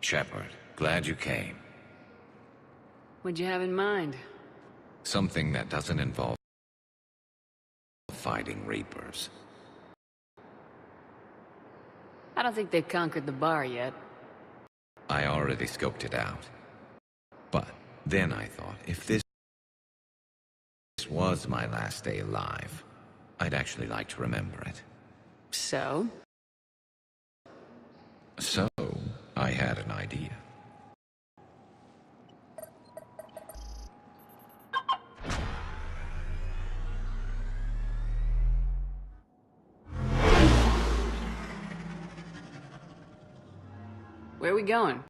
Shepard, glad you came. What'd you have in mind? Something that doesn't involve fighting Reapers. I don't think they've conquered the bar yet. I already scoped it out. But then I thought, if this was my last day alive, I'd actually like to remember it. So? So, I had an idea. Where are we going?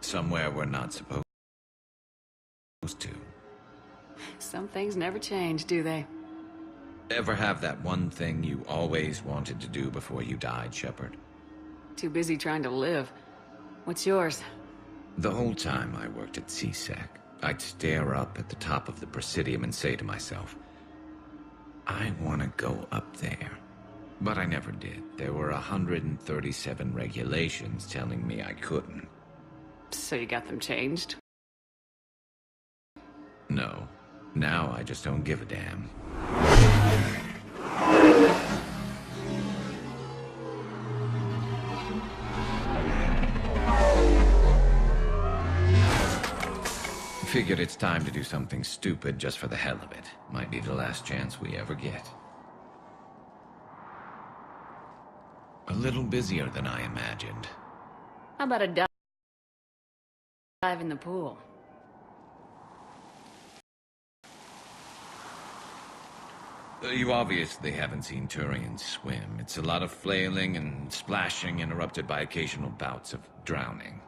Somewhere we're not supposed to. Some things never change, do they? Ever have that one thing you always wanted to do before you died, Shepard? Too busy trying to live. What's yours? The whole time I worked at CSEC, I'd stare up at the top of the Presidium and say to myself, I want to go up there. But I never did. There were 137 regulations telling me I couldn't. So you got them changed? No. Now I just don't give a damn. Figured it's time to do something stupid just for the hell of it. Might be the last chance we ever get. A little busier than I imagined. How about a dive in the pool? You obviously haven't seen Turians swim. It's a lot of flailing and splashing, interrupted by occasional bouts of drowning.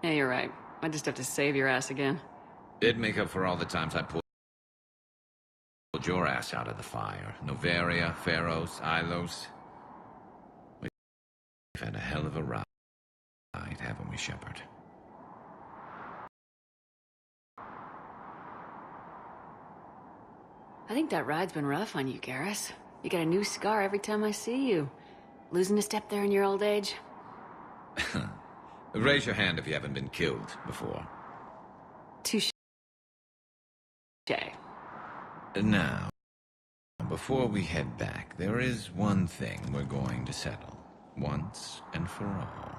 Yeah, you're right. I just have to save your ass again. It'd make up for all the times I pulled your ass out of the fire. Noveria, Pharos, Ilos. We've had a hell of a ride, haven't we, Shepard? I think that ride's been rough on you, Garrus. You get a new scar every time I see you. Losing a step there in your old age? Raise your hand if you haven't been killed before. Touché. Now, before we head back, there is one thing we're going to settle. Once and for all.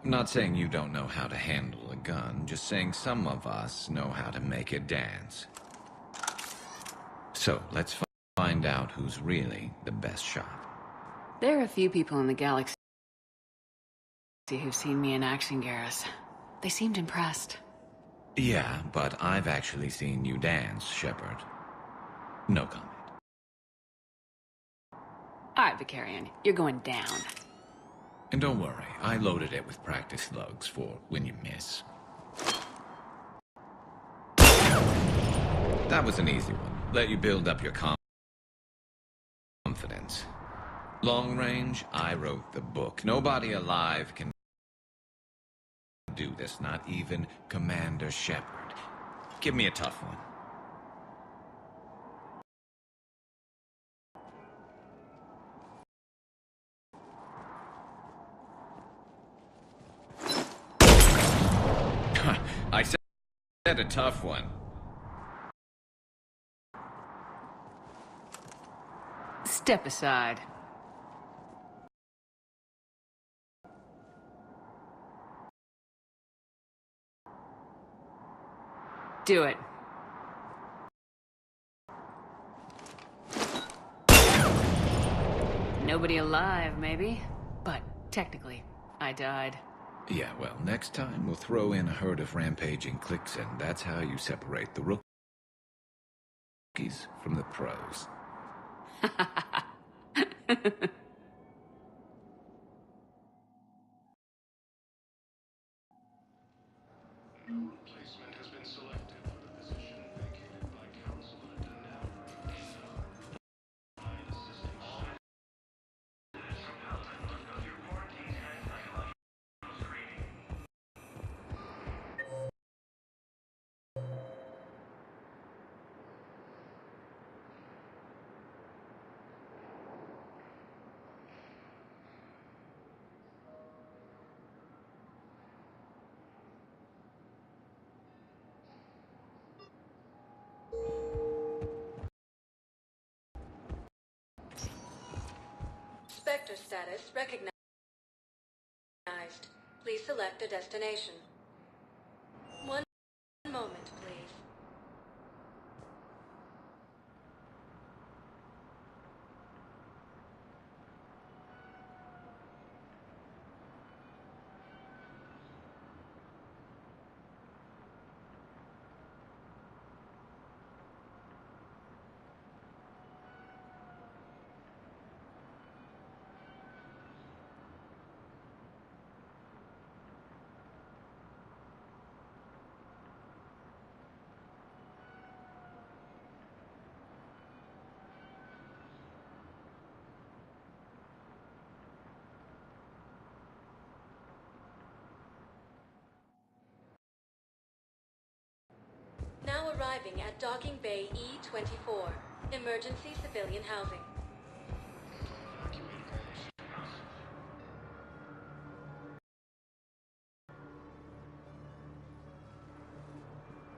I'm not saying you don't know how to handle a gun, just saying some of us know how to make it dance. So, let's find out who's really the best shot. There are a few people in the galaxy who've seen me in action, Garrus. They seemed impressed. Yeah, but I've actually seen you dance, Shepard. No comment. All right, Vicarian, you're going down. And don't worry, I loaded it with practice slugs for when you miss. That was an easy one. Let you build up your confidence. Long range, I wrote the book. Nobody alive can do this, not even Commander Shepard. Give me a tough one. I said a tough one. Step aside. Do it. Nobody alive, maybe. But technically, I died. Yeah, well, next time we'll throw in a herd of rampaging cliques, and that's how you separate the rookies from the pros. Placement has been selected for the position vacated by Council Engeneer Spectre status recognized. Please select a destination. One moment, please. Now arriving at Docking Bay E-24, emergency civilian housing.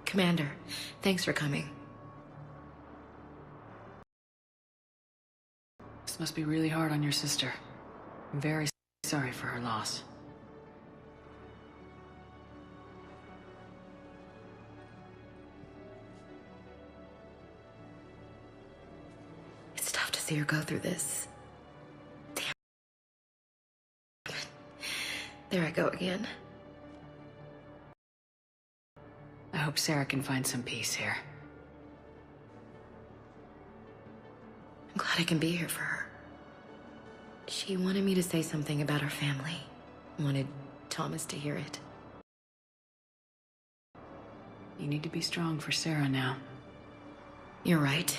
Commander, thanks for coming. This must be really hard on your sister. I'm very sorry for her loss. It's tough to see her go through this. Damn it. There I go again. I hope Sarah can find some peace here. I'm glad I can be here for her. She wanted me to say something about her family. Wanted Thomas to hear it. You need to be strong for Sarah now. You're right.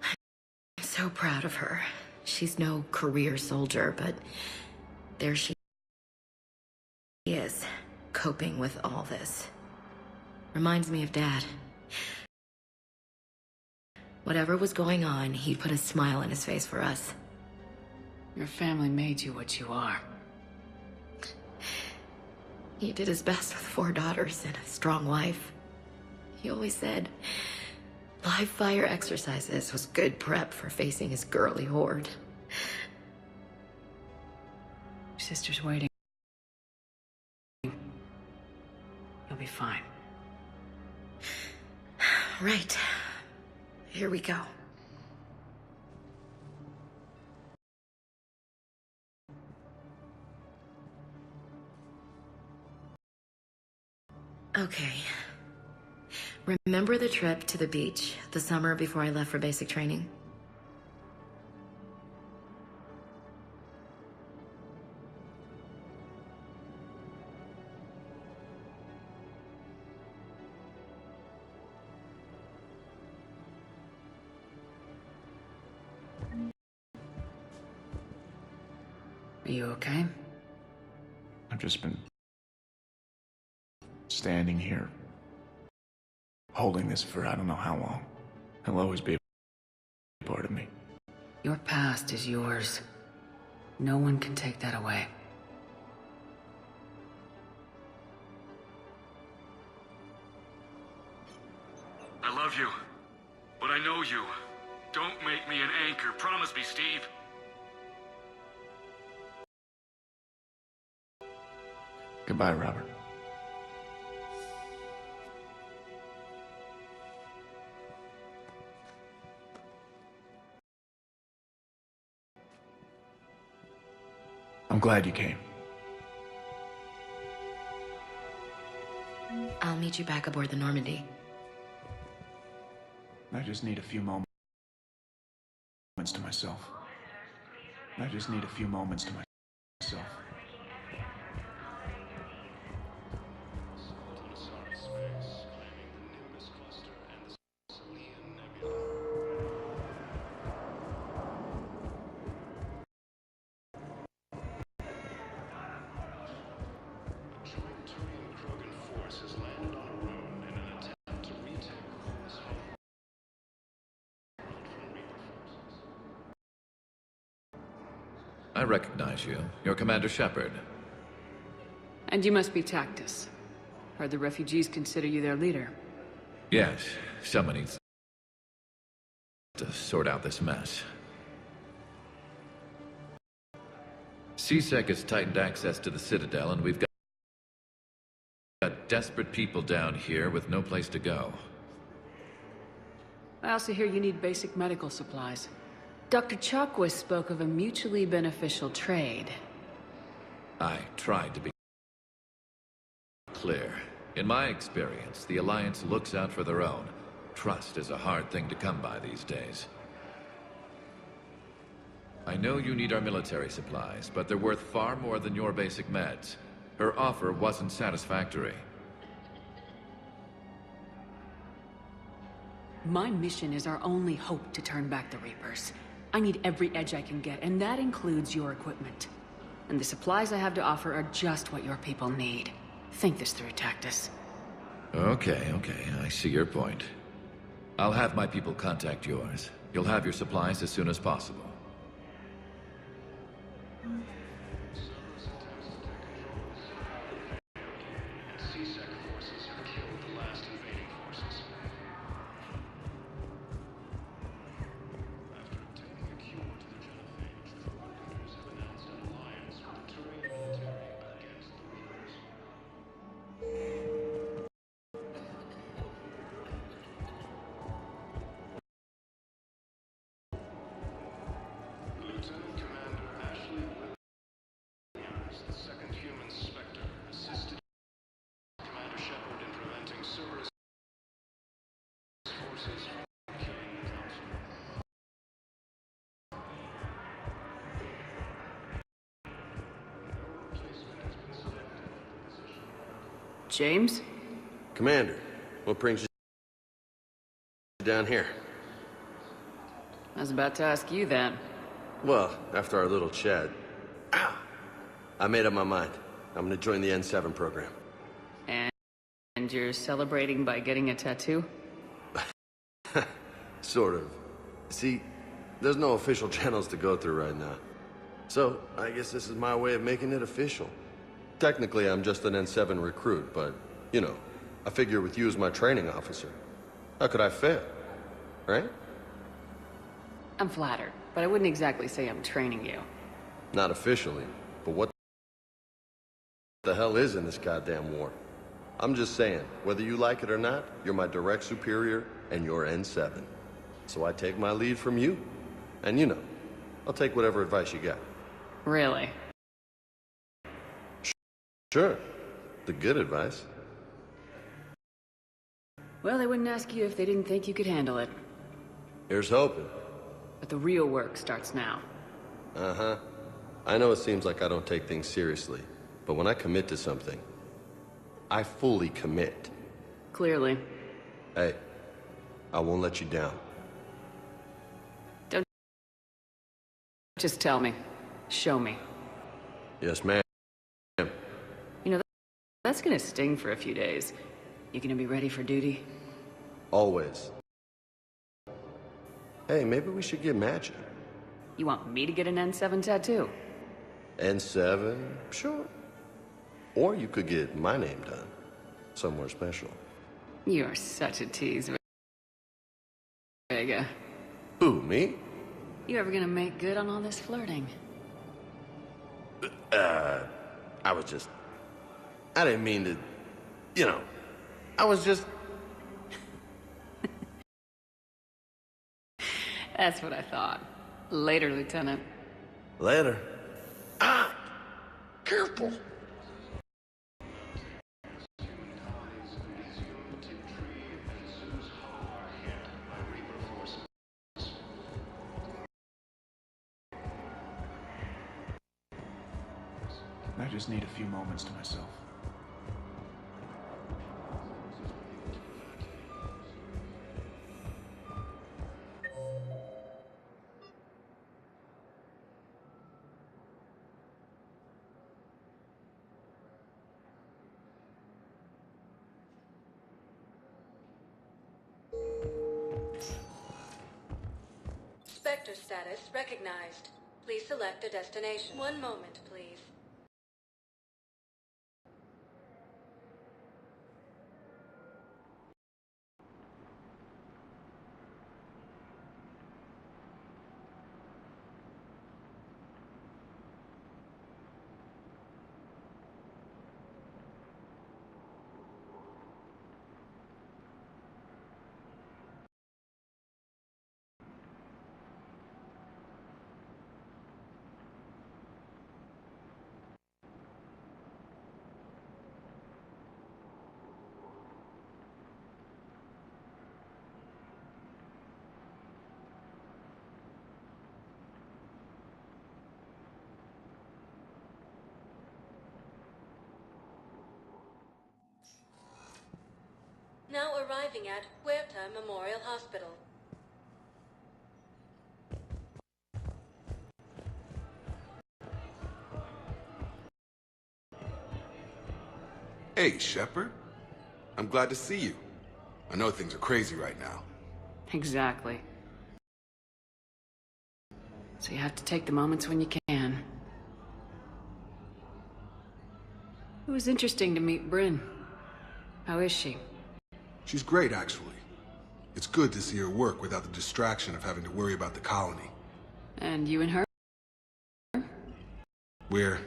I'm so proud of her. She's no career soldier, but there she is, coping with all this. Reminds me of Dad. Whatever was going on, he put a smile on his face for us. Your family made you what you are. He did his best with 4 daughters and a strong wife. He always said live fire exercises was good prep for facing his girly horde. Your sister's waiting. You'll be fine. Right. Here we go. Okay. Remember the trip to the beach the summer before I left for basic training? Are you okay? I've just been standing here, holding this for I don't know how long. It'll always be a part of me. Your past is yours. No one can take that away. I love you, but I know you. Don't make me an anchor. Promise me, Steve. Goodbye, Robert. I'm glad you came. I'll meet you back aboard the Normandy. I just need a few moments to myself. I just need a few moments to myself. I recognize you. You're Commander Shepard. And you must be Tactus. Heard the refugees consider you their leader. Yes, someone needs to sort out this mess. CSEC has tightened access to the Citadel, and we've got desperate people down here with no place to go. I also hear you need basic medical supplies. Dr. Chakwas spoke of a mutually beneficial trade. I tried to be clear. In my experience, the Alliance looks out for their own. Trust is a hard thing to come by these days. I know you need our military supplies, but they're worth far more than your basic meds. Her offer wasn't satisfactory. My mission is our only hope to turn back the Reapers. I need every edge I can get, and that includes your equipment. And the supplies I have to offer are just what your people need. Think this through, Tactus. Okay, I see your point. I'll have my people contact yours. You'll have your supplies as soon as possible. CSEC forces have killed the last invading forces. After obtaining a cure to the genophage, the four countries have announced an alliance with the Turian military against the Reapers. Lieutenant Commander Ashley Williams, the second human Spectre, assisted Commander Shepard in preventing Cerberus forces from killing the Council. No replacement has been selected for the position. James? Commander, what brings you down here? I was about to ask you that. Well, after our little chat, I made up my mind. I'm gonna join the N7 program. And you're celebrating by getting a tattoo? Sort of. See, there's no official channels to go through right now. So, I guess this is my way of making it official. Technically, I'm just an N7 recruit, but, you know, I figure with you as my training officer, how could I fail? Right? I'm flattered, but I wouldn't exactly say I'm training you. Not officially, but what the hell is in this goddamn war? I'm just saying, whether you like it or not, you're my direct superior and you're N7. So I take my lead from you. And you know, I'll take whatever advice you got. Really? Sure. The good advice. Well, they wouldn't ask you if they didn't think you could handle it. Here's hoping. But the real work starts now. Uh-huh. I know it seems like I don't take things seriously, but when I commit to something, I fully commit. Clearly. Hey, I won't let you down. Don't just tell me. Show me. Yes, ma'am. You know, that's gonna sting for a few days. You gonna be ready for duty? Always. Hey, maybe we should get matching. You want me to get an N7 tattoo? N7? Sure. Or you could get my name done. Somewhere special. You're such a tease, Vega. Who, me? You ever gonna make good on all this flirting? I didn't mean to, you know, I was just... That's what I thought. Later, Lieutenant. Later. Ah! Careful! Human colonies of Elysium, Tiptree, and Zeus Hollow are hit by Reaper forces. I just need a few moments to myself. Spectre status recognized. Please select a destination. One moment, please. Now arriving at Huerta Memorial Hospital. Hey, Shepard. I'm glad to see you. I know things are crazy right now. Exactly. So you have to take the moments when you can. It was interesting to meet Bryn. How is she? She's great, actually. It's good to see her work without the distraction of having to worry about the colony. And you and her? We're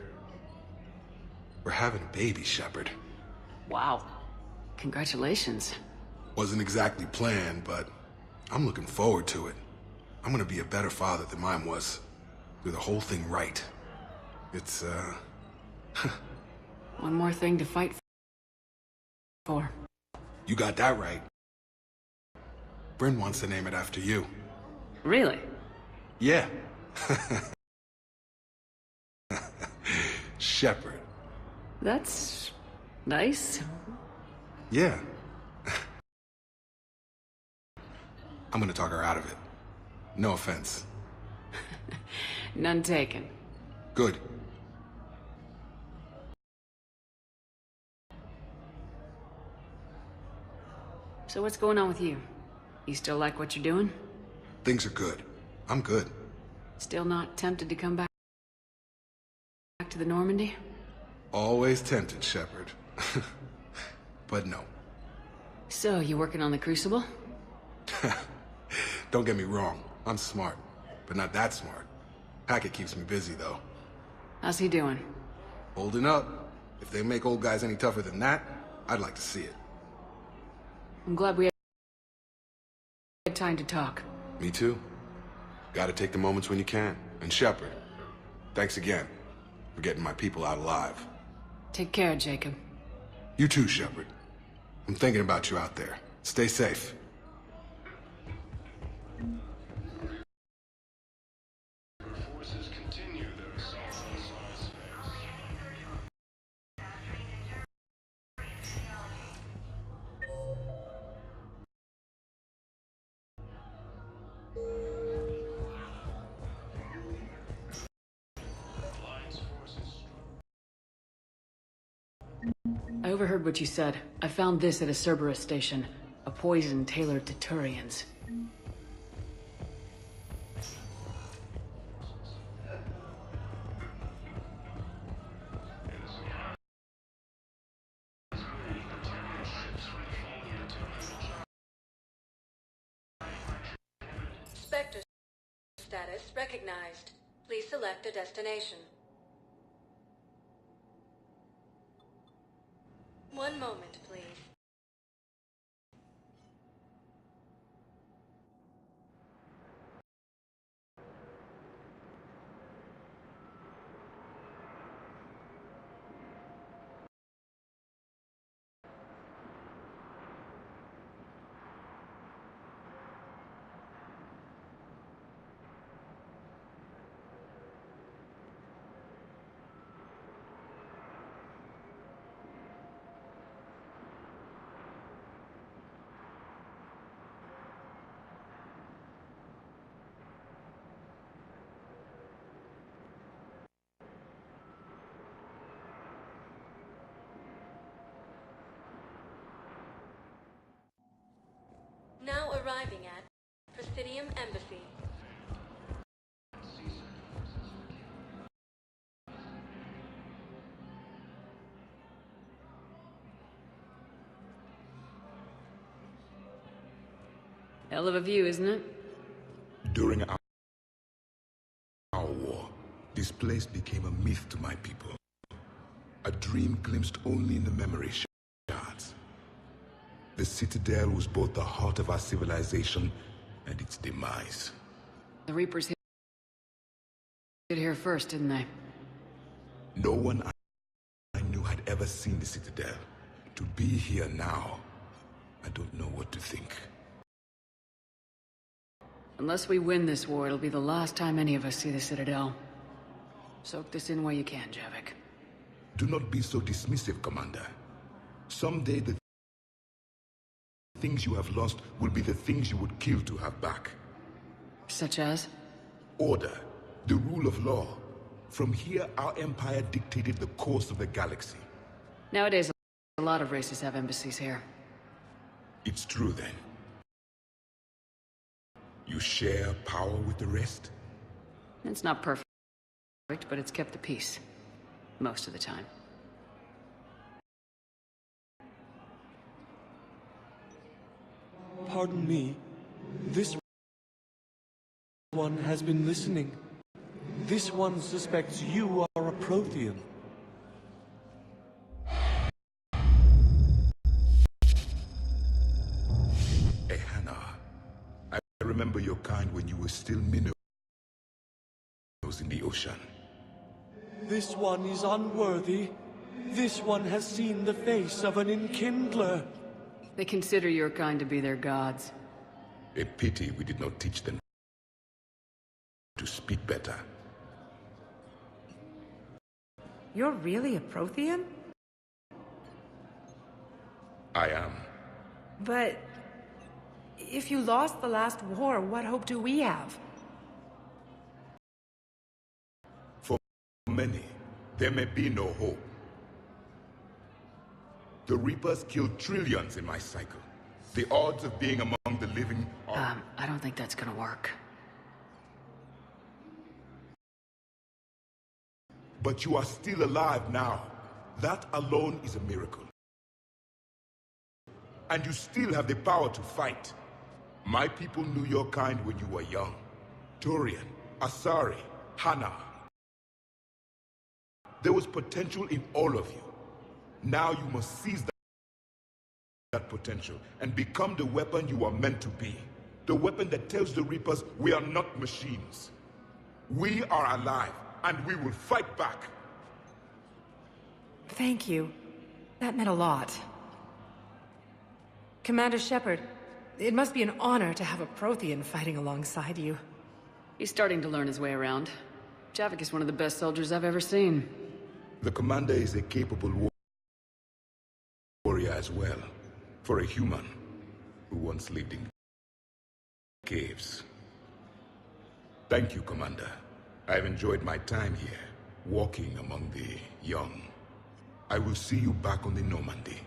having a baby, Shepard. Wow. Congratulations. Wasn't exactly planned, but I'm looking forward to it. I'm gonna be a better father than mine was. Do the whole thing right. It's, One more thing to fight for. You got that right. Bryn wants to name it after you. Really? Yeah. Shepard. That's nice. Yeah. I'm gonna talk her out of it. No offense. None taken. Good. So what's going on with you? You still like what you're doing? Things are good. I'm good. Still not tempted to come back to the Normandy? Always tempted, Shepard. But no. So, you working on the Crucible? Don't get me wrong. I'm smart. But not that smart. Hackett keeps me busy, though. How's he doing? Holding up. If they make old guys any tougher than that, I'd like to see it. I'm glad we had time to talk. Me too. Gotta take the moments when you can. And Shepard, thanks again for getting my people out alive. Take care, Jacob. You too, Shepard. I'm thinking about you out there. Stay safe. Forces continue their assault on Science I overheard what you said. I found this at a Cerberus station. A poison tailored to Turians. Spectre status recognized. Please select a destination. One moment, please. Now arriving at Presidium Embassy. Hell of a view, isn't it? During our war, this place became a myth to my people. A dream glimpsed only in the memory shards. The Citadel was both the heart of our civilization and its demise. The Reapers hit here first, didn't they? No one I knew had ever seen the Citadel. To be here now, I don't know what to think. Unless we win this war, it'll be the last time any of us see the Citadel. Soak this in while you can, Javik. Do not be so dismissive, Commander. Someday the things you have lost will be the things you would kill to have back. Such as? Order, the rule of law. From here, our empire dictated the course of the galaxy. Nowadays, a lot of races have embassies here. It's true then. You share power with the rest? It's not perfect, but it's kept the peace. Most of the time. Pardon me. This one has been listening. This one suspects you are a Prothean. Hey, Hannah. I remember your kind when you were still minnows in the ocean. This one is unworthy. This one has seen the face of an enkindler. They consider your kind to be their gods. A pity we did not teach them to speak better. You're really a Prothean? I am. But if you lost the last war, what hope do we have? For many, there may be no hope. The Reapers killed trillions in my cycle. The odds of being among the living are... I don't think that's gonna work. But you are still alive now. That alone is a miracle. And you still have the power to fight. My people knew your kind when you were young. Turian, Asari, Hannah. There was potential in all of you. Now you must seize that potential and become the weapon you are meant to be. The weapon that tells the Reapers we are not machines. We are alive, and we will fight back. Thank you. That meant a lot. Commander Shepard, it must be an honor to have a Prothean fighting alongside you. He's starting to learn his way around. Javik is one of the best soldiers I've ever seen. The commander is a capable warrior as well, for a human who once lived in caves. Thank you, Commander. I've enjoyed my time here, walking among the young. I will see you back on the Normandy.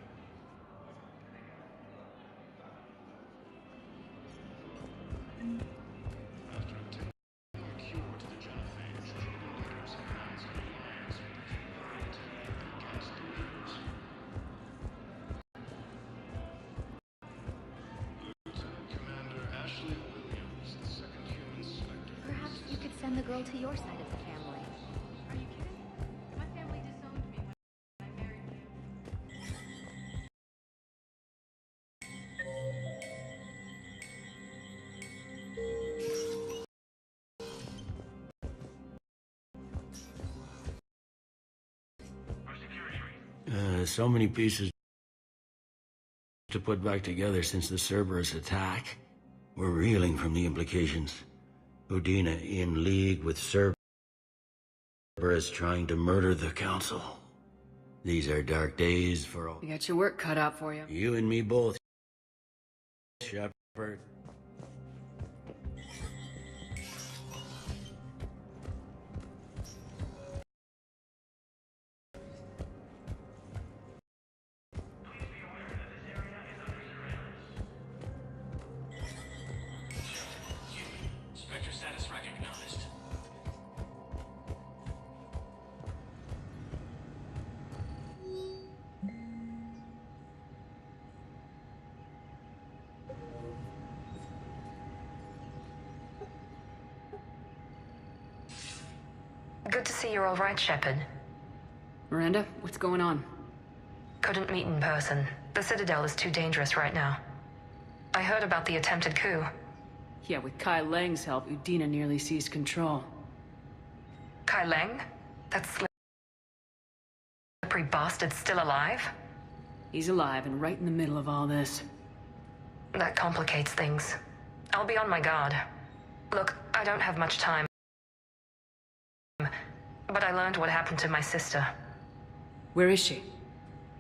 Perhaps you could send the girl to your side of the family. Are you kidding? My family disowned me when I married him. So many pieces to put back together since the Cerberus attack. We're reeling from the implications. Udina in league with Cerberus trying to murder the Council. These are dark days for all. You got your work cut out for you. You and me both, Shepard. Spectre status recognized. Good to see you're all right, Shepard. Miranda, what's going on? Couldn't meet in person. The Citadel is too dangerous right now. I heard about the attempted coup. Yeah, with Kai Lang's help, Udina nearly seized control. Kai Lang? That slippery bastard's still alive? He's alive and right in the middle of all this. That complicates things. I'll be on my guard. Look, I don't have much time. But I learned what happened to my sister. Where is she?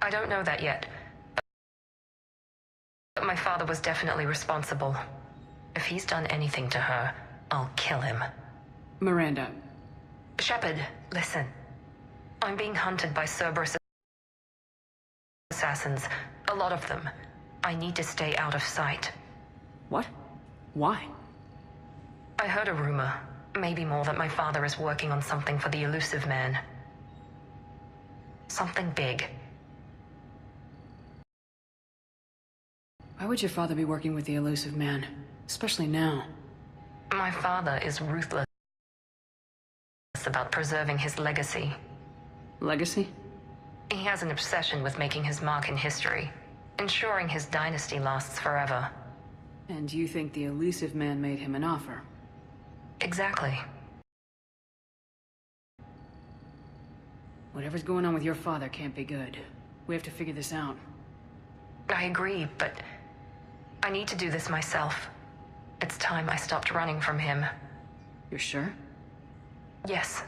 I don't know that yet. My father was definitely responsible. If he's done anything to her, I'll kill him. Miranda. Shepard, listen. I'm being hunted by Cerberus assassins. A lot of them. I need to stay out of sight. What? Why? I heard a rumor, maybe more, that my father is working on something for the elusive man. Something big. Why would your father be working with the elusive man? Especially now. My father is ruthless about preserving his legacy. Legacy? He has an obsession with making his mark in history, ensuring his dynasty lasts forever. And you think the elusive man made him an offer? Exactly. Whatever's going on with your father can't be good. We have to figure this out. I agree, but I need to do this myself. It's time I stopped running from him. You're sure? Yes.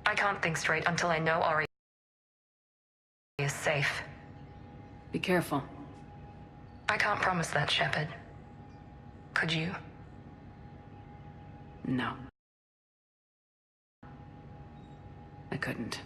I can't think straight until I know Ari is safe. Be careful. I can't promise that, Shepard. Could you? No. I couldn't.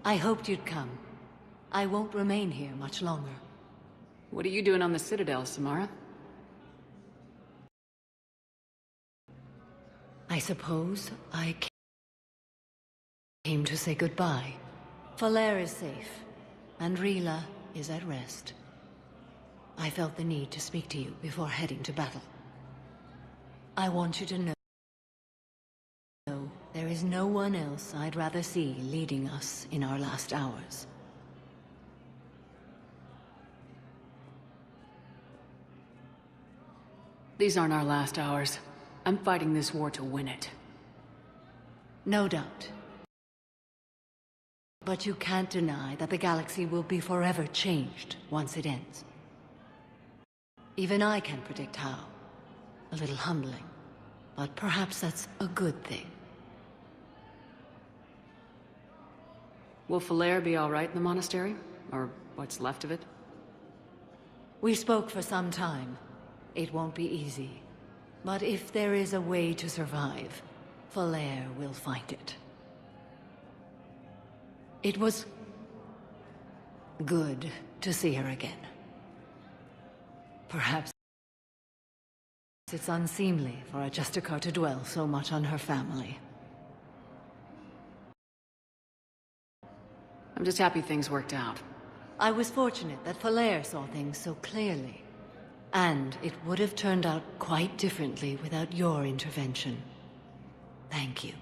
I hoped you'd come. I won't remain here much longer. What are you doing on the Citadel, Samara? I suppose I came to say goodbye. Falair is safe, and Rila is at rest. I felt the need to speak to you before heading to battle. I want you to know there is no one else I'd rather see leading us in our last hours. These aren't our last hours. I'm fighting this war to win it. No doubt. But you can't deny that the galaxy will be forever changed once it ends. Even I can't predict how. A little humbling. But perhaps that's a good thing. Will Falair be all right in the monastery? Or what's left of it? We spoke for some time. It won't be easy. But if there is a way to survive, Falair will find it. It was good to see her again. Perhaps it's unseemly for a Justicar to dwell so much on her family. I'm just happy things worked out. I was fortunate that Falair saw things so clearly. And it would have turned out quite differently without your intervention. Thank you.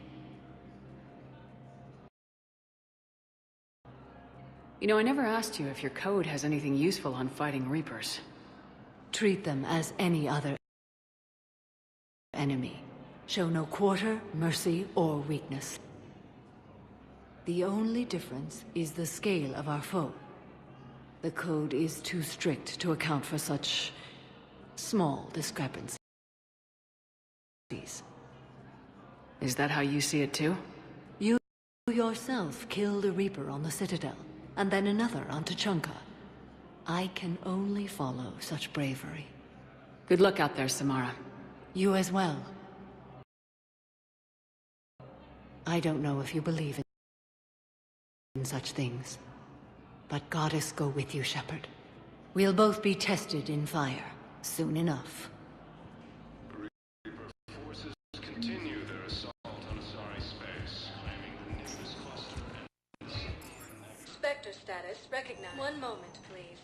You know, I never asked you if your code has anything useful on fighting Reapers. Treat them as any other enemy. Show no quarter, mercy, or weakness. The only difference is the scale of our foe. The code is too strict to account for such small discrepancies. Is that how you see it too? You yourself killed a Reaper on the Citadel, and then another on Tuchanka. I can only follow such bravery. Good luck out there, Samara. You as well. I don't know if you believe in such things, but Goddess go with you, Shepard. We'll both be tested in fire soon enough. Reaper forces continue their assault on Asari space, claiming the Nimbus cluster. Spectre status recognized. One moment, please.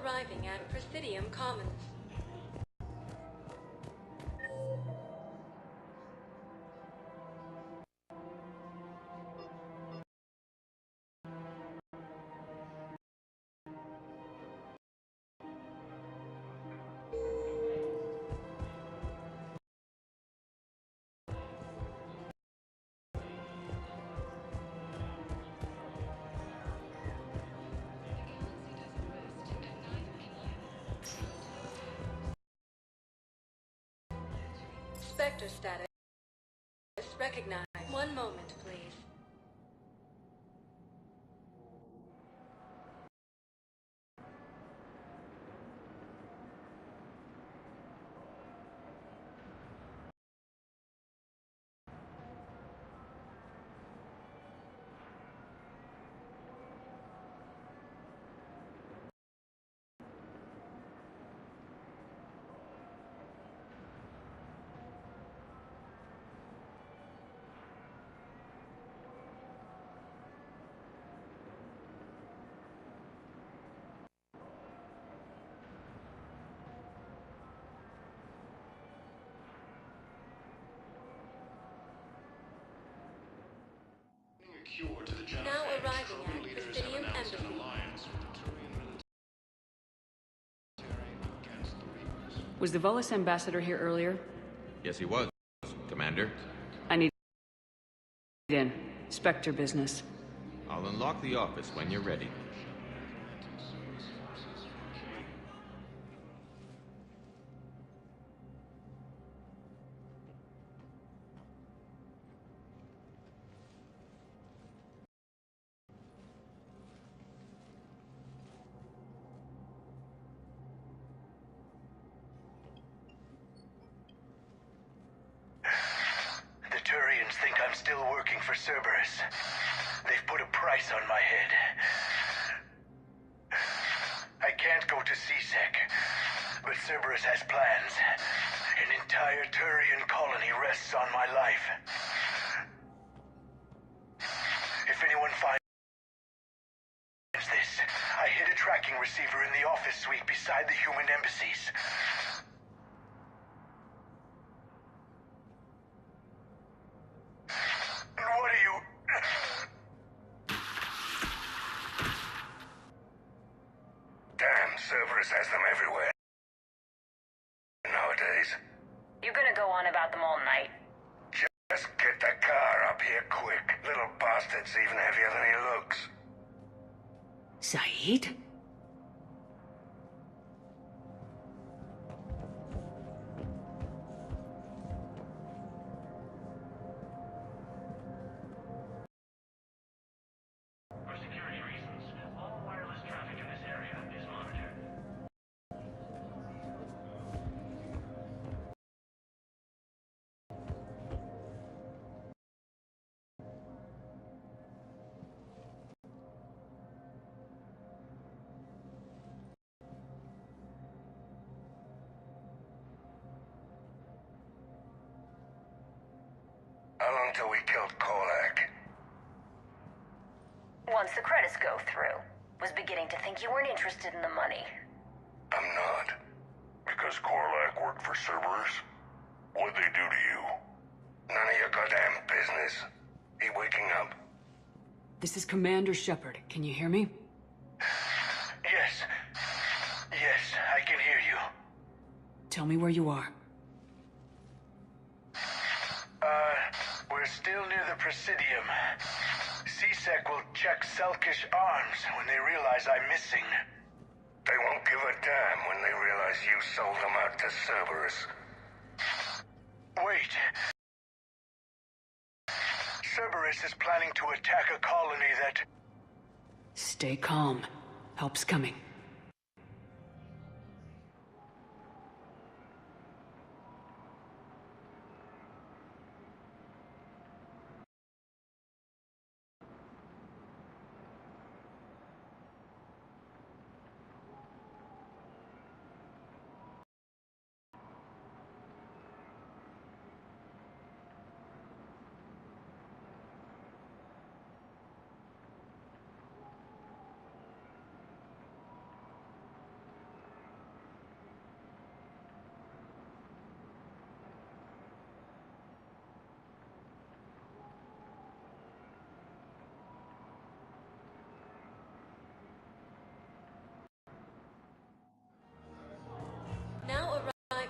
arriving at Presidium Commons. Spectre status recognized. One moment, please. Now arriving at Presidium Embassy. Was the Volus ambassador here earlier? Yes, he was, Commander. I need in. Spectre business. I'll unlock the office when you're ready. The Turians think I'm still working for Cerberus. They've put a price on my head. I can't go to CSEC, but Cerberus has plans. An entire Turian colony rests on my life. If anyone finds this, I hid a tracking receiver in the office suite beside the human embassies. What are you... Damn, Cerberus has them everywhere nowadays. You gonna go on about them all night? Just get the car up here quick. Little bastard's even heavier than he looks. Saeed? For security reasons, all wireless traffic in this area is monitored. How long till we killed Kolak? Once the credits go through. Was beginning to think you weren't interested in the money. I'm not. Because Korlak worked for Cerberus? What'd they do to you? None of your goddamn business. He waking up? This is Commander Shepard. Can you hear me? Yes. Yes, I can hear you. Tell me where you are. We're still near the Presidium. CSEC will check Selkish arms when they realize I'm missing. They won't give a damn when they realize you sold them out to Cerberus. Wait. Cerberus is planning to attack a colony that... Stay calm. Help's coming.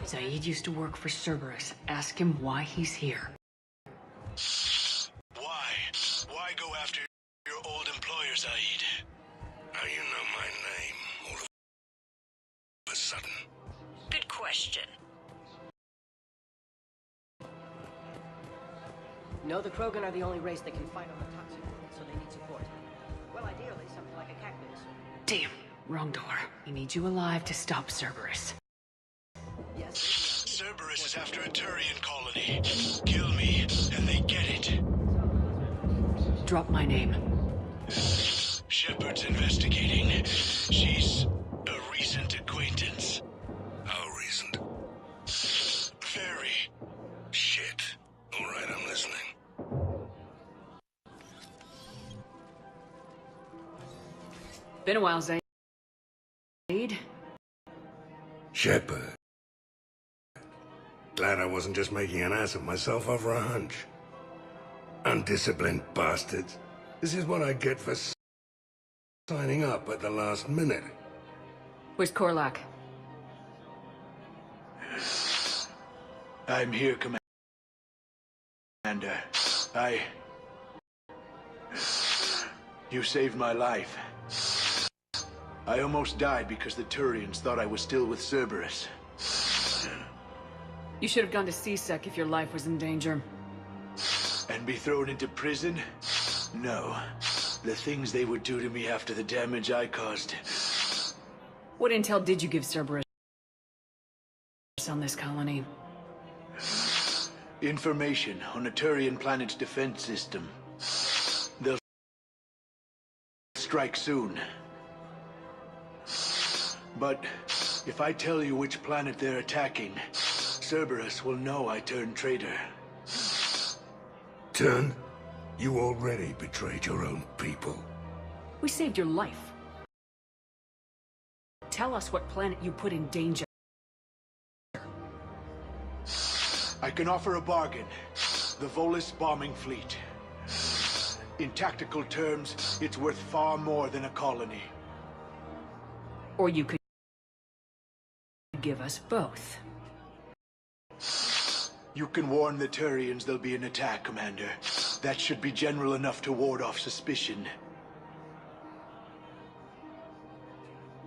Zaid used to work for Cerberus. Ask him why he's here. Why? Why go after your old employer, Zaid? How you know my name all of a sudden? Good question. No, the Krogan are the only race that can fight on the toxic world, so they need support. Well, ideally, something like a cactus. Damn, wrong door. He needs you alive to stop Cerberus. Yes. Cerberus is after a Turian colony. Kill me, and they get it. Drop my name. Shepard's investigating. She's a recent acquaintance. How recent? Very. Shit. All right, I'm listening. Been a while, Zaid. Shepard. Glad I wasn't just making an ass of myself over a hunch. Undisciplined bastards. This is what I get for signing up at the last minute. Where's Korlak? I'm here, Commander. You saved my life. I almost died because the Turians thought I was still with Cerberus. You should have gone to CSEC if your life was in danger. And be thrown into prison? No. The things they would do to me after the damage I caused. What intel did you give Cerberus on this colony? Information on a Turian planet's defense system. They'll strike soon. But if I tell you which planet they're attacking, Cerberus will know I turned traitor. Turn? You already betrayed your own people. We saved your life. Tell us what planet you put in danger. I can offer a bargain. The Volus bombing fleet. In tactical terms, it's worth far more than a colony. Or you could give us both. You can warn the Turians there'll be an attack, Commander. That should be general enough to ward off suspicion.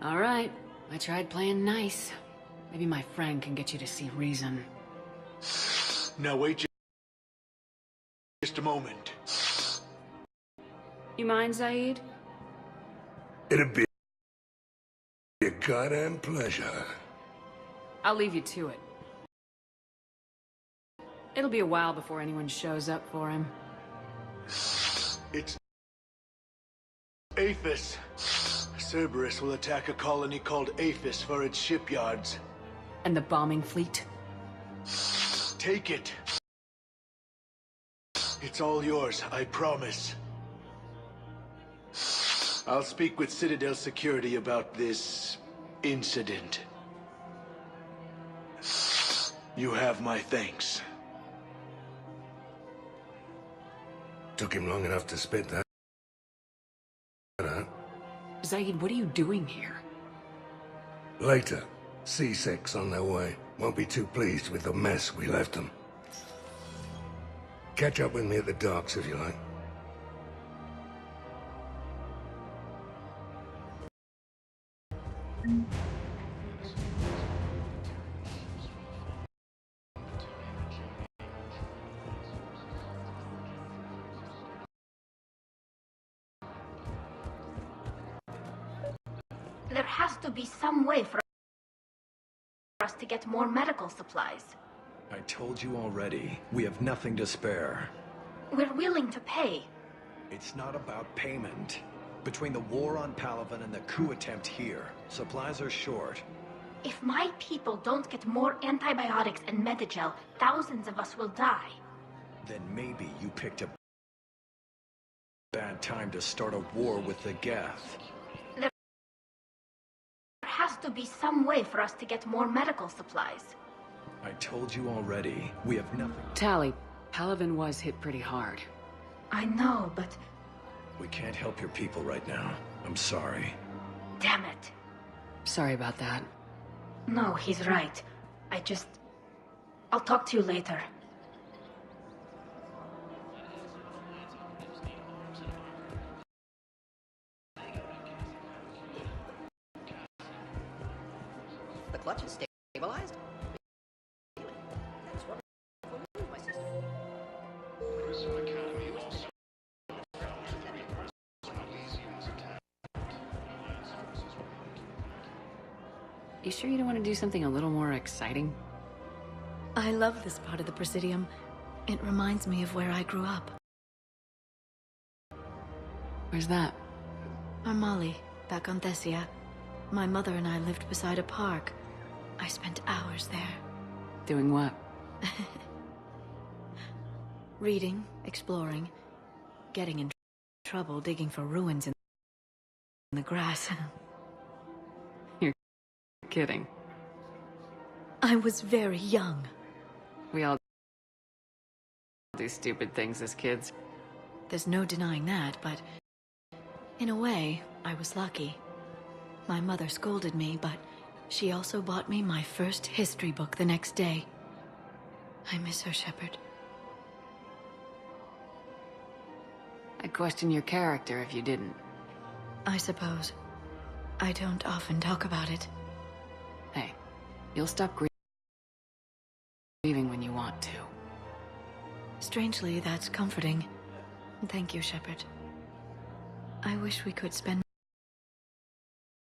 All right. I tried playing nice. Maybe my friend can get you to see reason. Now wait just a moment. You mind, Zaid? It'd be a goddamn pleasure. I'll leave you to it. It'll be a while before anyone shows up for him. It's Aphis. Cerberus will attack a colony called Aphis for its shipyards. And the bombing fleet? Take it. It's all yours, I promise. I'll speak with Citadel Security about this incident. You have my thanks. Took him long enough to spit that out. Zaid, what are you doing here? Later. C6 on their way. Won't be too pleased with the mess we left them. Catch up with me at the docks if you like. There has to be some way for us to get more medical supplies. I told you already, we have nothing to spare. We're willing to pay. It's not about payment. Between the war on Palaven and the coup attempt here, supplies are short. If my people don't get more antibiotics and Medigel, thousands of us will die. Then maybe you picked a bad time to start a war with the Geth. There has to be some way for us to get more medical supplies. I told you already, we have nothing. Tally, Palaven was hit pretty hard. I know, but... We can't help your people right now. I'm sorry. Damn it. Sorry about that. No, he's right. I'll talk to you later. The clutch is stabilized? That's wonderful news, my sister. Bryson Academy also found the Reapers when Elysians attacked. You sure you don't want to do something a little more exciting? I love this part of the Presidium. It reminds me of where I grew up. Where's that? Armali, back on Thessia. My mother and I lived beside a park. I spent hours there. Doing what? Reading, exploring, getting in trouble digging for ruins in the grass. You're kidding. I was very young. We all do stupid things as kids. There's no denying that, but in a way, I was lucky. My mother scolded me, but she also bought me my first history book the next day. I miss her, Shepard. I'd question your character if you didn't. I suppose. I don't often talk about it. Hey, you'll stop grieving when you want to. Strangely, that's comforting. Thank you, Shepard. I wish we could spend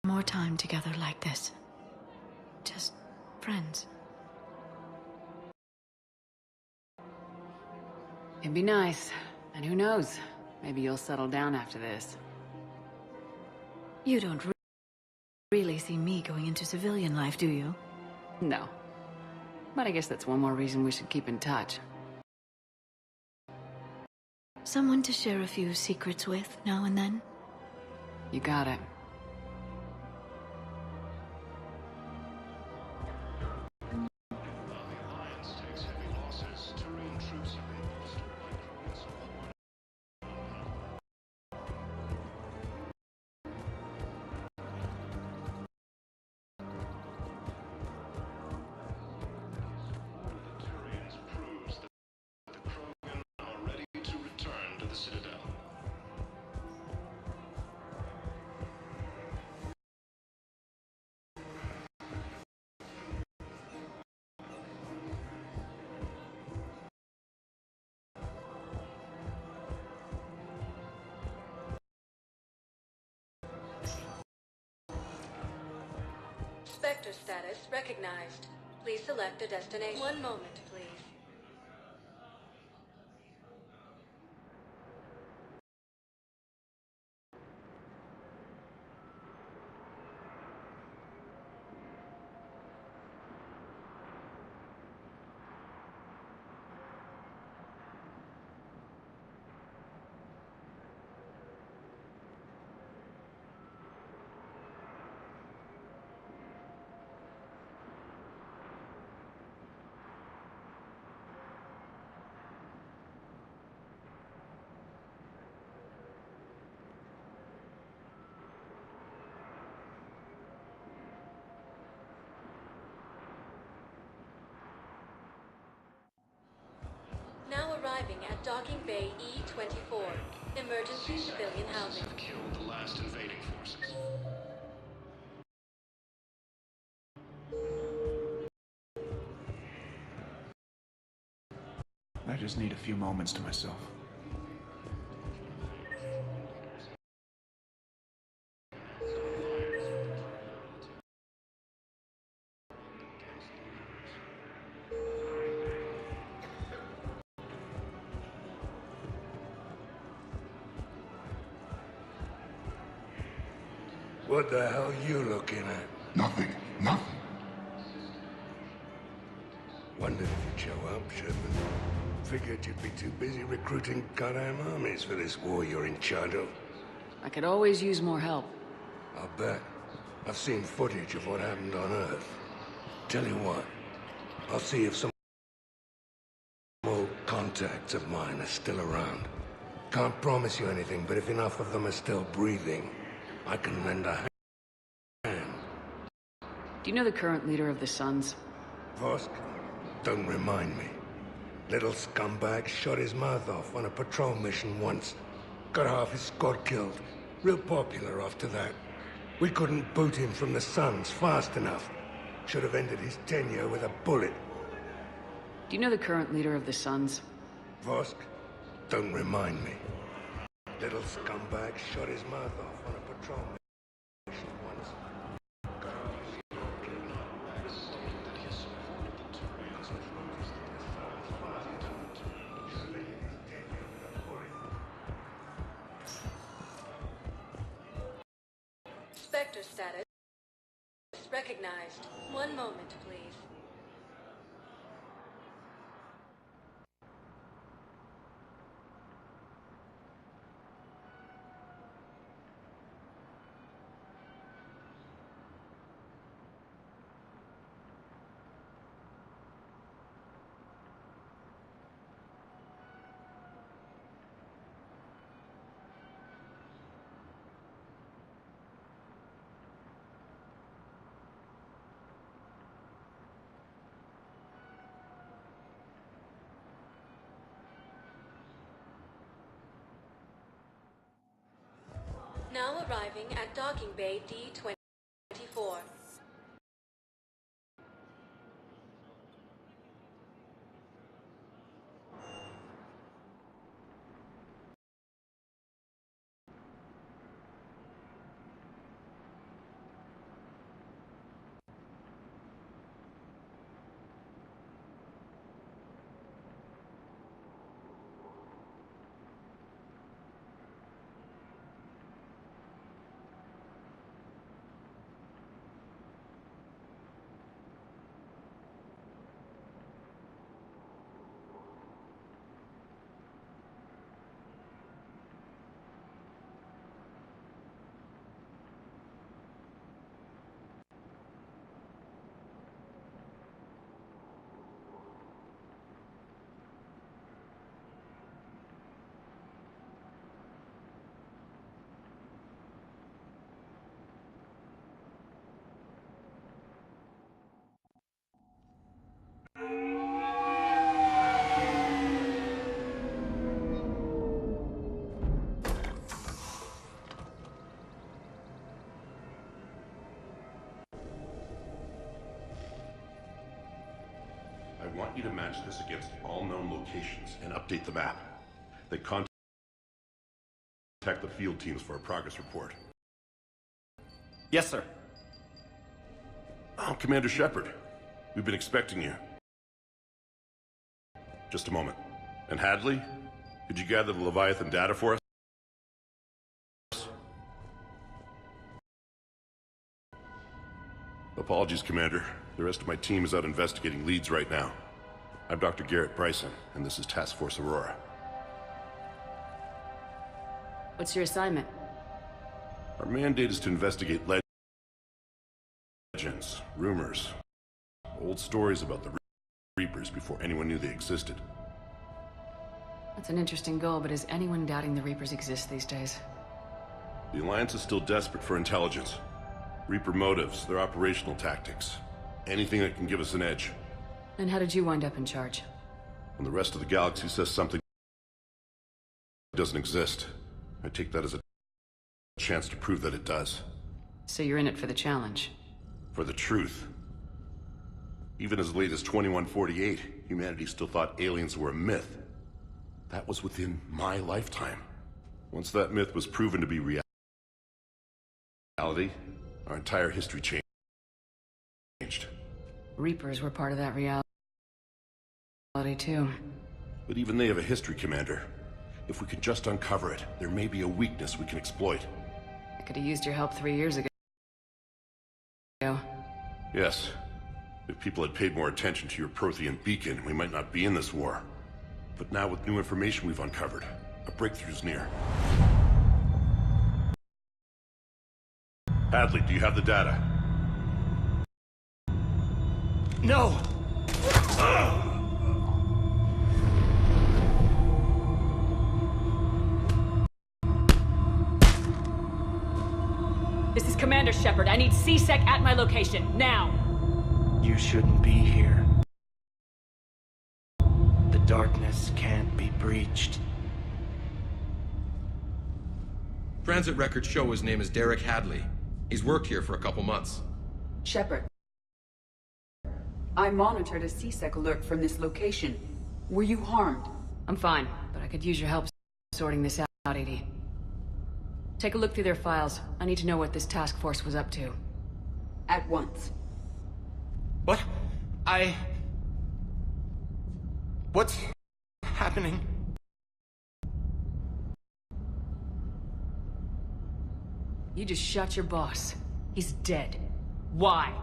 more time together like this. Just friends. It'd be nice. And who knows? Maybe you'll settle down after this. You don't really see me going into civilian life, do you? No. But I guess that's one more reason we should keep in touch. Someone to share a few secrets with now and then? You got it. Spectre status recognized. Please select a destination. One moment, please. Now arriving at Docking Bay E24. Emergency civilian housing. Have killed the last invading forces. I just need a few moments to myself. What the hell are you looking at? Nothing. Nothing. Wondered if you'd show up, Shepard. Figured you'd be too busy recruiting goddamn armies for this war you're in charge of. I could always use more help. I'll bet. I've seen footage of what happened on Earth. Tell you what, I'll see if some old contacts of mine are still around. Can't promise you anything, but if enough of them are still breathing, I can lend a hand. Do you know the current leader of the Suns? Vosk, don't remind me. Little scumbag shot his mouth off on a patrol mission once. Got half his squad killed. Real popular after that. We couldn't boot him from the Suns fast enough. Should have ended his tenure with a bullet. Do you know the current leader of the Suns? Vosk, don't remind me. Little scumbag shot his mouth off on a patrol mission once. Got half his squad killed. Spectre status recognized. One moment, please. Now arriving at docking bay D-24. I want you to match this against all known locations and update the map. They contact the field teams for a progress report. Yes, sir. Oh, Commander Shepard. We've been expecting you. Just a moment. And Hadley, could you gather the Leviathan data for us? Apologies, Commander. The rest of my team is out investigating leads right now. I'm Dr. Garrett Bryson, and this is Task Force Aurora. What's your assignment? Our mandate is to investigate legends, rumors, old stories about the Reapers before anyone knew they existed. That's an interesting goal, but is anyone doubting the Reapers exist these days? The Alliance is still desperate for intelligence. Reaper motives, their operational tactics. Anything that can give us an edge. And how did you wind up in charge? When the rest of the galaxy says something doesn't exist, I take that as a chance to prove that it does. So you're in it for the challenge? For the truth. Even as late as 2148, humanity still thought aliens were a myth. That was within my lifetime. Once that myth was proven to be reality, our entire history changed. Reapers were part of that reality too. But even they have a history, Commander. If we could just uncover it, there may be a weakness we can exploit. I could have used your help 3 years ago. Yes. If people had paid more attention to your Prothean beacon, we might not be in this war. But now with new information we've uncovered, a breakthrough's near. Hadley, do you have the data? No! This is Commander Shepard. I need C-Sec at my location, now! You shouldn't be here. The darkness can't be breached. Transit records show his name is Derek Hadley. He's worked here for a couple months. Shepard. I monitored a CSEC alert from this location. Were you harmed? I'm fine, but I could use your help sorting this out, Edie. Take a look through their files. I need to know what this task force was up to. At once. What? What's happening? You just shot your boss. He's dead. Why?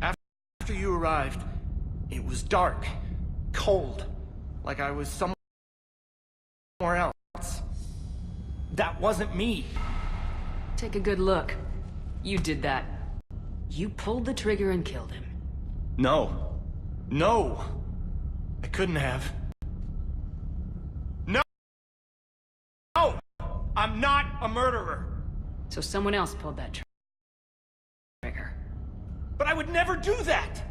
After you arrived, it was dark, cold, like I was somewhere else. That wasn't me. Take a good look. You did that. You pulled the trigger and killed him. No. No! I couldn't have. No! No! I'm not a murderer! So someone else pulled that trigger. But I would never do that!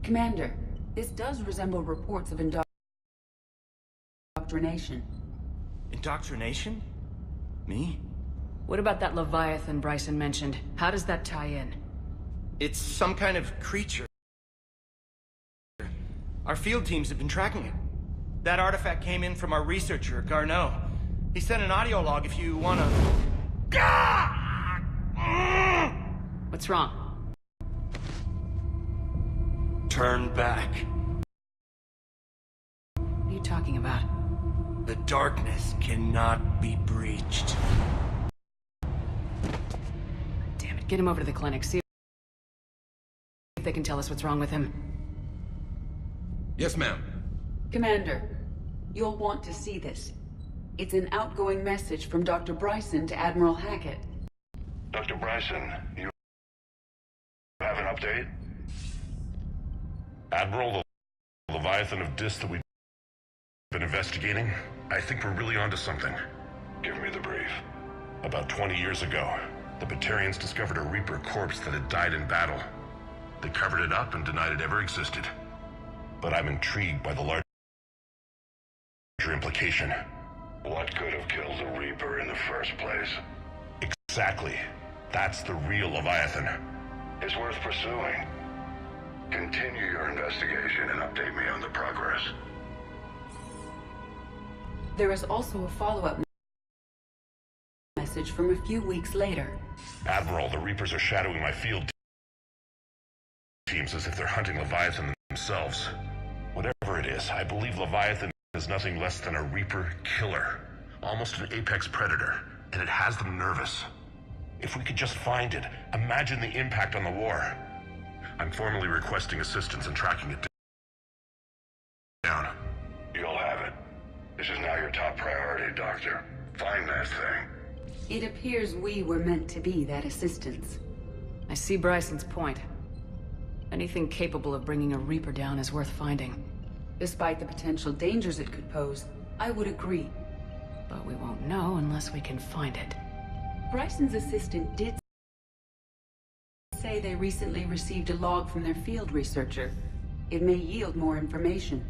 Commander, this does resemble reports of indoctrination. Indoctrination? Me? What about that Leviathan Bryson mentioned? How does that tie in? It's some kind of creature. Our field teams have been tracking it. That artifact came in from our researcher, Garneau. He sent an audio log if you wanna... What's wrong? Turn back. What are you talking about? The darkness cannot be breached. Damn it, get him over to the clinic. See if they can tell us what's wrong with him. Yes, ma'am. Commander, you'll want to see this. It's an outgoing message from Dr. Bryson to Admiral Hackett. Dr. Bryson, you have an update? Admiral, the Leviathan of Dis that we've been investigating, I think we're really onto something. Give me the brief. About 20 years ago, the Batarians discovered a Reaper corpse that had died in battle. They covered it up and denied it ever existed. But I'm intrigued by the larger implication. What could have killed the Reaper in the first place? Exactly. That's the real Leviathan. It's worth pursuing. Continue your investigation and update me on the progress. There is also a follow-up message from a few weeks later. Admiral, the Reapers are shadowing my field teams as if they're hunting Leviathan themselves. Whatever it is, I believe Leviathan is nothing less than a Reaper killer. Almost an apex predator, and it has them nervous. If we could just find it, imagine the impact on the war. I'm formally requesting assistance in tracking it down. You'll have it. This is now your top priority, Doctor. Find that thing. It appears we were meant to be that assistance. I see Bryson's point. Anything capable of bringing a Reaper down is worth finding. Despite the potential dangers it could pose, I would agree. But we won't know unless we can find it. Bryson's assistant did say they recently received a log from their field researcher. It may yield more information.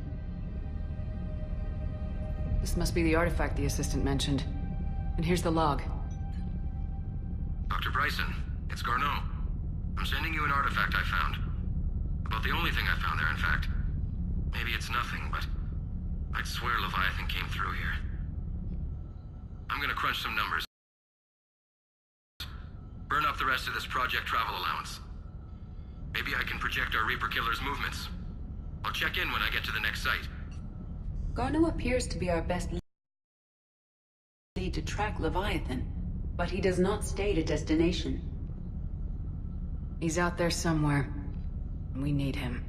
This must be the artifact the assistant mentioned. And here's the log. Dr. Bryson, it's Garneau. I'm sending you an artifact I found. About the only thing I found there, in fact. Maybe it's nothing, but I'd swear Leviathan came through here. I'm gonna crunch some numbers. Burn up the rest of this project travel allowance. Maybe I can project our Reaper killer's movements. I'll check in when I get to the next site. Garneau appears to be our best lead to track Leviathan, but he does not state a destination. He's out there somewhere. We need him.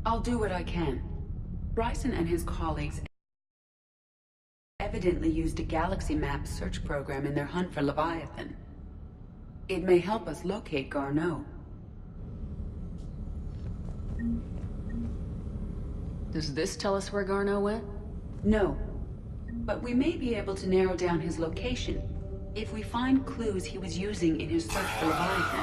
I'll do what I can. Bryson and his colleagues evidently used a galaxy map search program in their hunt for Leviathan. It may help us locate Garneau. Does this tell us where Garneau went? No. But we may be able to narrow down his location if we find clues he was using in his search for Leviathan.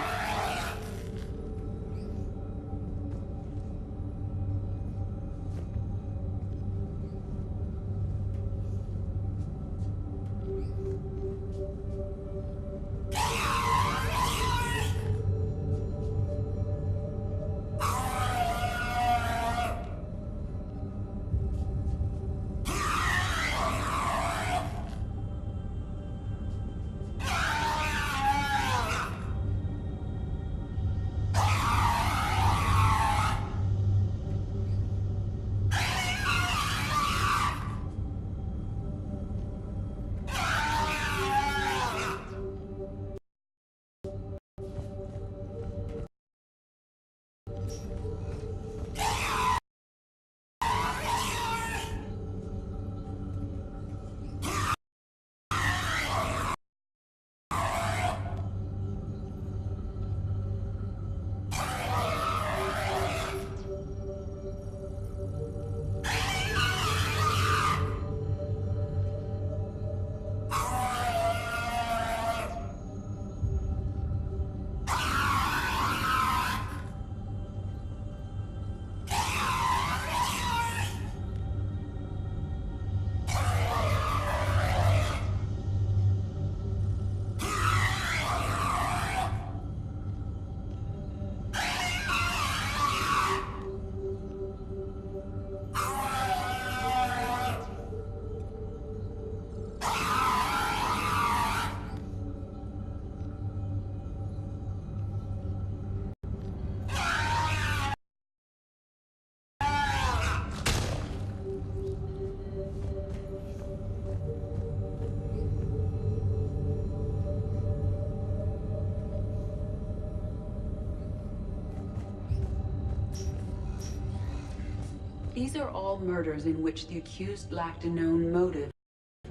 These are all murders in which the accused lacked a known motive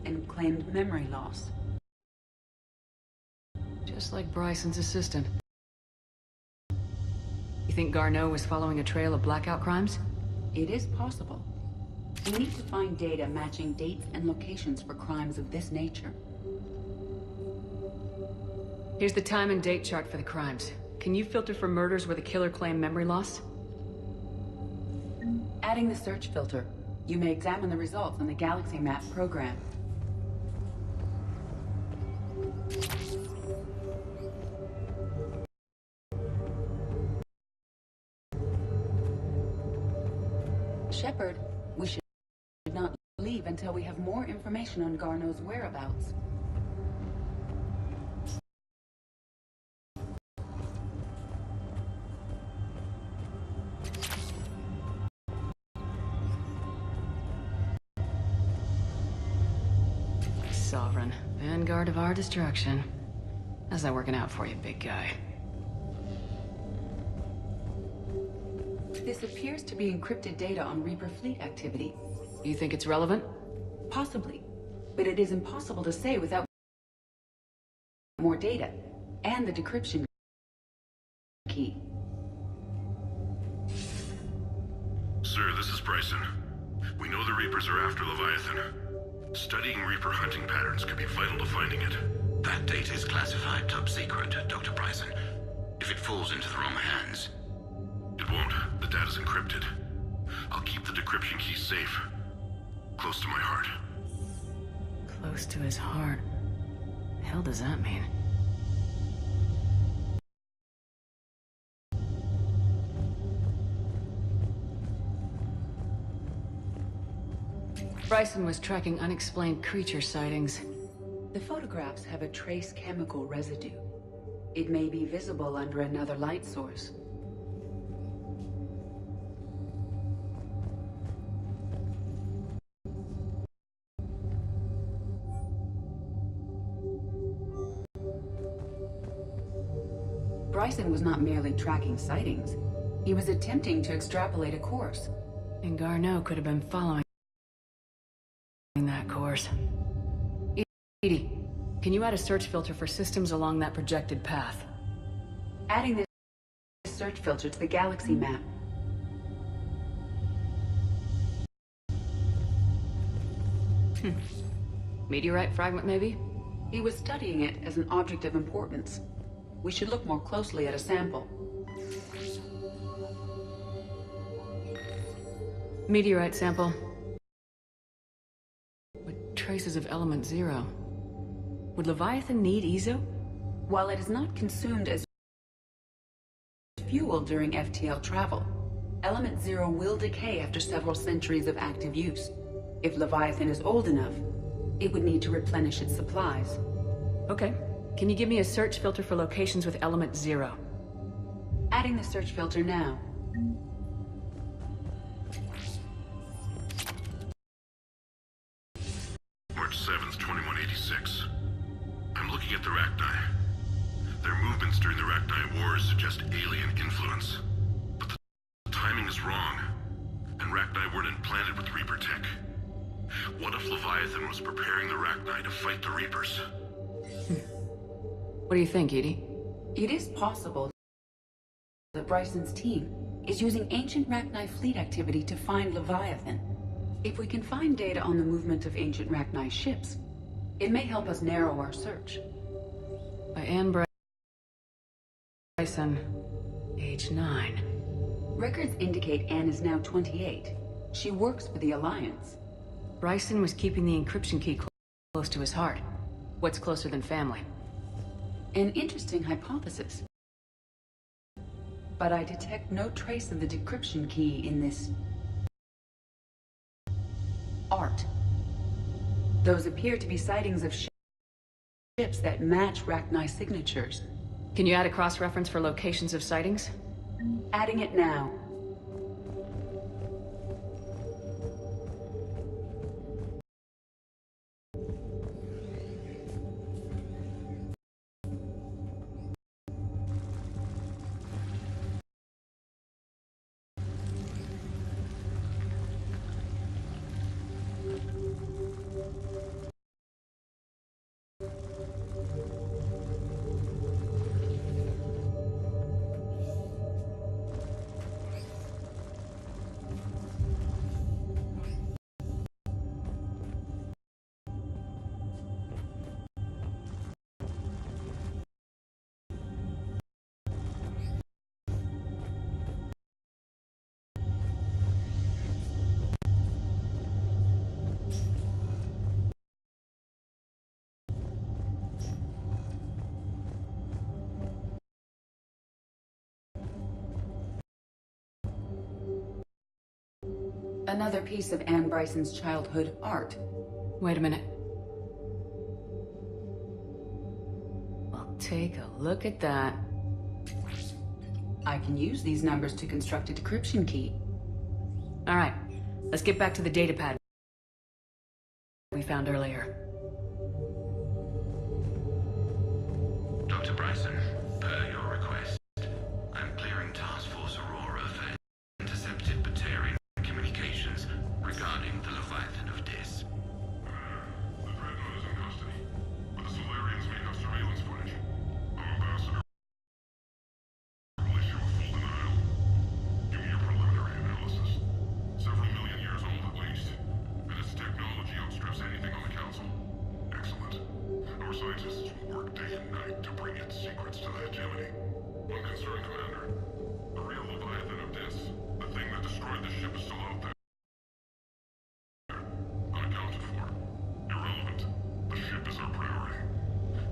and claimed memory loss. Just like Bryson's assistant. You think Garneau was following a trail of blackout crimes? It is possible. We need to find data matching dates and locations for crimes of this nature. Here's the time and date chart for the crimes. Can you filter for murders where the killer claimed memory loss? Adding the search filter, you may examine the results in the Galaxy Map program. Shepard, we should not leave until we have more information on Garneau's whereabouts. Sovereign, vanguard of our destruction. How's that working out for you, big guy? This appears to be encrypted data on Reaper fleet activity. You think it's relevant? Possibly, but it is impossible to say without more data and the decryption key. Sir, this is Bryson. We know the Reapers are after Leviathan. Studying Reaper hunting patterns could be vital to finding it. That data is classified top secret, Dr. Bryson. If it falls into the wrong hands... It won't. The data's encrypted. I'll keep the decryption key safe. Close to my heart. Close to his heart. The hell does that mean? Bryson was tracking unexplained creature sightings. The photographs have a trace chemical residue. It may be visible under another light source. Bryson was not merely tracking sightings. He was attempting to extrapolate a course. And Garneau could have been following that course. Edie, can you add a search filter for systems along that projected path? Adding this search filter to the Galaxy Map. Meteorite fragment, maybe? He was studying it as an object of importance. We should look more closely at a sample. Meteorite sample. With traces of element 0. Would Leviathan need EZO? While it is not consumed as fuel during FTL travel, element 0 will decay after several centuries of active use. If Leviathan is old enough, it would need to replenish its supplies. Okay. Can you give me a search filter for locations with element 0? Adding the search filter now. March 7th, 2186. I'm looking at the Rachni. Their movements during the Rachni Wars suggest alien influence. But the timing is wrong, and Rachni weren't implanted with Reaper tech. What if Leviathan was preparing the Rachni to fight the Reapers? What do you think, Edie? It is possible that Bryson's team is using ancient Rachni fleet activity to find Leviathan. If we can find data on the movement of ancient Rachni ships, it may help us narrow our search. By Anne Bryson, age 9. Records indicate Anne is now 28. She works for the Alliance. Bryson was keeping the encryption key close to his heart. What's closer than family? An interesting hypothesis. But I detect no trace of the decryption key in this art. Those appear to be sightings of ships that match Rachni signatures. Can you add a cross-reference for locations of sightings? Adding it now. Another piece of Anne Bryson's childhood art. Wait a minute. Well, take a look at that. I can use these numbers to construct a decryption key. All right, let's get back to the data pad we found earlier. Dr. Bryson, per your request, I'm clearing Task Force Aurora for intercepted Batarian communications regarding the Leviathan of Dis. The Dreadnought is in custody, but the Solarians may have surveillance footage. Our ambassador will issue a full denial. Give me your preliminary analysis. Several million years old at least, and its technology outstrips anything on the Council. Excellent. Our scientists will work day and night to bring its secrets to the hegemony. One concern, Commander. The real Leviathan of Dis, the thing that destroyed the ship, is still out there. Unaccounted for. Irrelevant. The ship is our priority.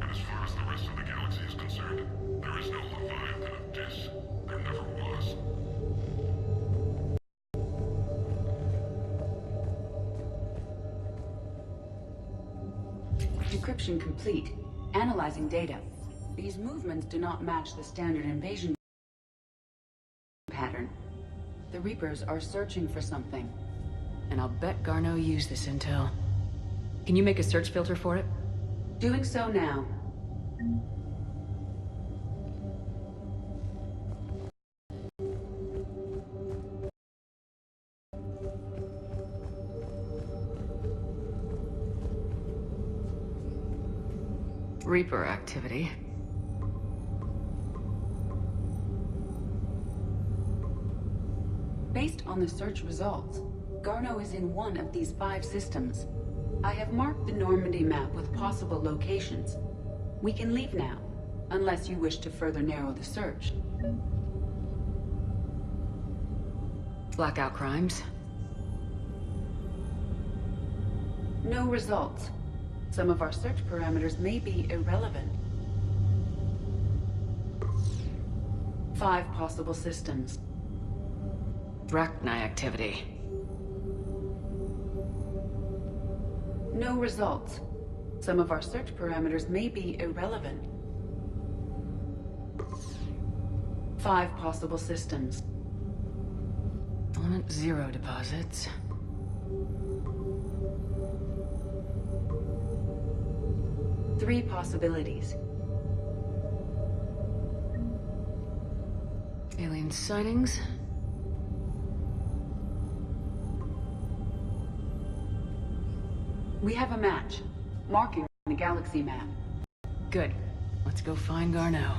And as far as the rest of the galaxy is concerned, there is no Leviathan of Dis. There never was. Decryption complete. Analyzing data. These movements do not match the standard invasion pattern. The Reapers are searching for something. And I'll bet Garneau used this intel. Can you make a search filter for it? Doing so now. Reaper activity. Based on the search results, Garneau is in one of these 5 systems. I have marked the Normandy map with possible locations. We can leave now, unless you wish to further narrow the search. Blackout crimes. No results. Some of our search parameters may be irrelevant. 5 possible systems. Rachni activity. No results. Some of our search parameters may be irrelevant. 5 possible systems. Element 0 deposits. Three possibilities. Alien sightings. We have a match, marking the galaxy map. Good. Let's go find Garneau.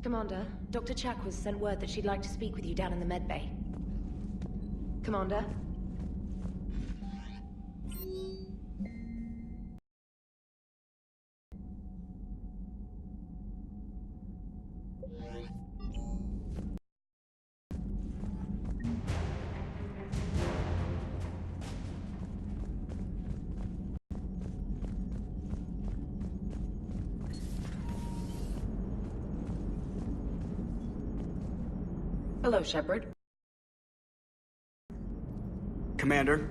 Commander, Dr. Chakwas sent word that she'd like to speak with you down in the med bay. Commander? Hello, Shepard. Commander.